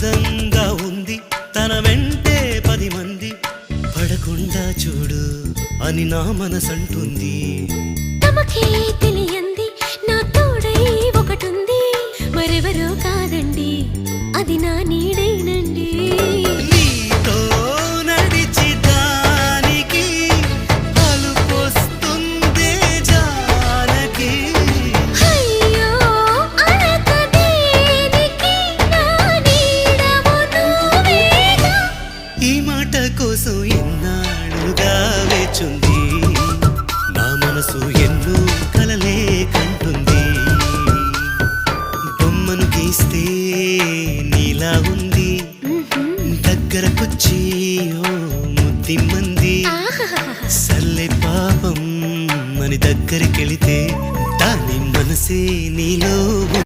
అందంగా ఉంది తన వెంటే 10 మంది పడకుండా చూడు అని నా మనసంటుంది. తమకే తెలియంది నా తోడై ఒకటుంది మరెవరో కాదండి అది నా నీడైనండి. నీతో నడిచి దానికి అలుపొస్తుందే జానకి. అయ్యో అనక దేనికి నా నీడవు నువ్వేగా. ఈ మాట కోసం ఎన్నాళ్ళుగా వేచుంది నా మనసు ఎన్నో కలలే కంటుంది. బొమ్మను గీస్తే నీలా ఉంది దగ్గరకొచ్చి ఓ ముద్దిమ్మంది. సల్లే పాపం అని దగ్గరికెళితే దాని మనసే నీలో